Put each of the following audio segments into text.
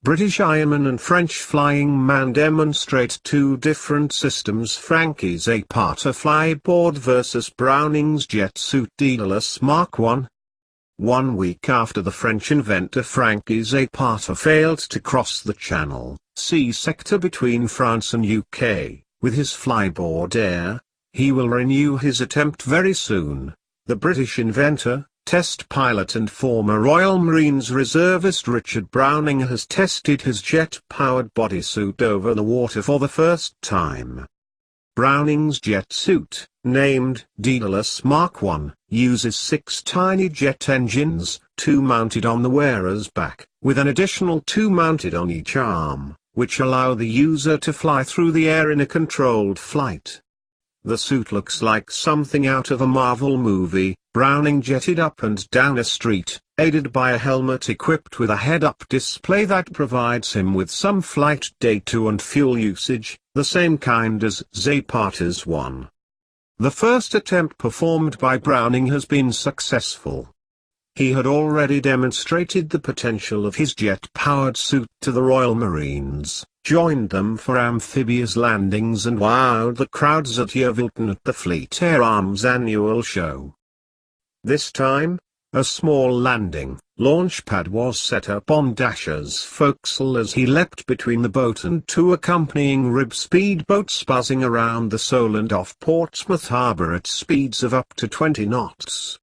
British airman and French flying man demonstrate two different systems. Franky Zapata flyboard versus Browning's jet suit Daedalus Mark 1. 1 week after the French inventor Franky Zapata failed to cross the Channel, sea sector between France and UK, with his Flyboard Air, he will renew his attempt very soon. The British inventor, test pilot and former Royal Marines reservist Richard Browning has tested his jet-powered bodysuit over the water for the first time. Browning's jet suit, named Daedalus Mark 1, uses 6 tiny jet engines, 2 mounted on the wearer's back, with an additional 2 mounted on each arm, which allow the user to fly through the air in a controlled flight. The suit looks like something out of a Marvel movie. Browning jetted up and down a street, aided by a helmet equipped with a head-up display that provides him with some flight data and fuel usage, the same kind as Zapata's one. The first attempt performed by Browning has been successful. He had already demonstrated the potential of his jet-powered suit to the Royal Marines, joined them for amphibious landings and wowed the crowds at Yeovilton at the Fleet Air Arms annual show. This time, a small landing launch pad was set up on Dasher's forecastle as he leapt between the boat and 2 accompanying RIB speedboats buzzing around the Solent off Portsmouth Harbour at speeds of up to 20 knots.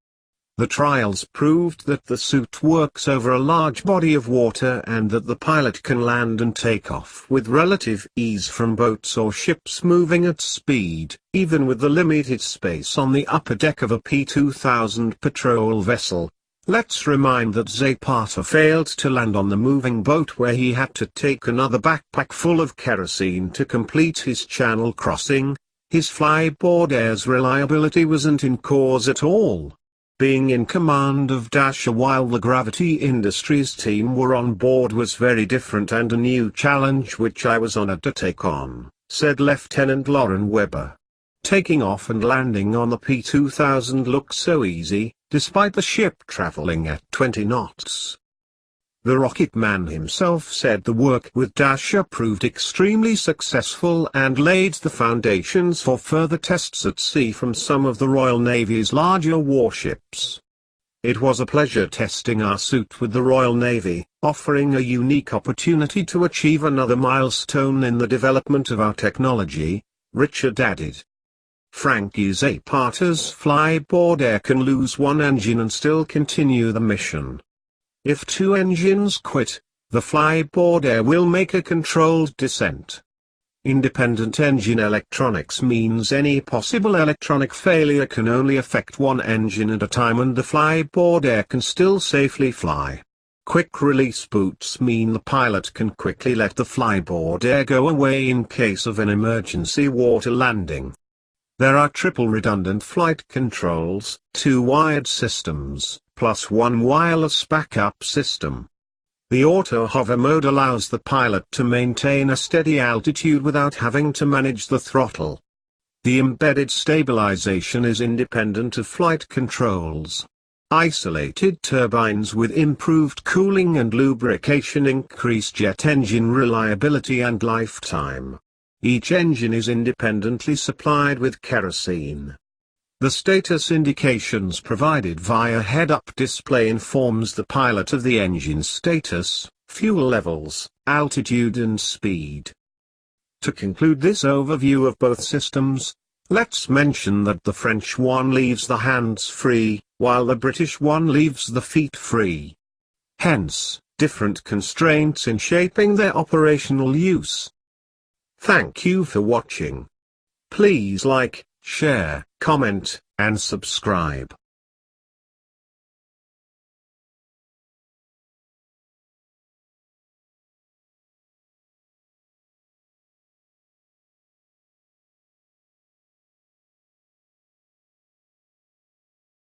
The trials proved that the suit works over a large body of water and that the pilot can land and take off with relative ease from boats or ships moving at speed, even with the limited space on the upper deck of a P2000 patrol vessel. Let's remind that Zapata failed to land on the moving boat where he had to take another backpack full of kerosene to complete his channel crossing. His Flyboard Air's reliability wasn't in cause at all. Being in command of Dasher while the Gravity Industries team were on board was very different and a new challenge which I was honored to take on, said Lieutenant Lauren Webber. Taking off and landing on the P2000 looked so easy, despite the ship traveling at 20 knots. The rocket man himself said the work with Dasher proved extremely successful and laid the foundations for further tests at sea from some of the Royal Navy's larger warships. It was a pleasure testing our suit with the Royal Navy, offering a unique opportunity to achieve another milestone in the development of our technology, Richard added. Franky Zapata's Flyboard Air can lose 1 engine and still continue the mission. If 2 engines quit, the Flyboard Air will make a controlled descent. Independent engine electronics means any possible electronic failure can only affect 1 engine at a time and the Flyboard Air can still safely fly. Quick release boots mean the pilot can quickly let the Flyboard Air go away in case of an emergency water landing. There are triple redundant flight controls, 2 wired systems, plus 1 wireless backup system. The auto hover mode allows the pilot to maintain a steady altitude without having to manage the throttle. The embedded stabilization is independent of flight controls. Isolated turbines with improved cooling and lubrication increase jet engine reliability and lifetime. Each engine is independently supplied with kerosene. The status indications provided via head-up display informs the pilot of the engine status, fuel levels, altitude and speed. To conclude this overview of both systems, let's mention that the French one leaves the hands free, while the British one leaves the feet free. Hence, different constraints in shaping their operational use. Thank you for watching. Please like, share, comment, and subscribe.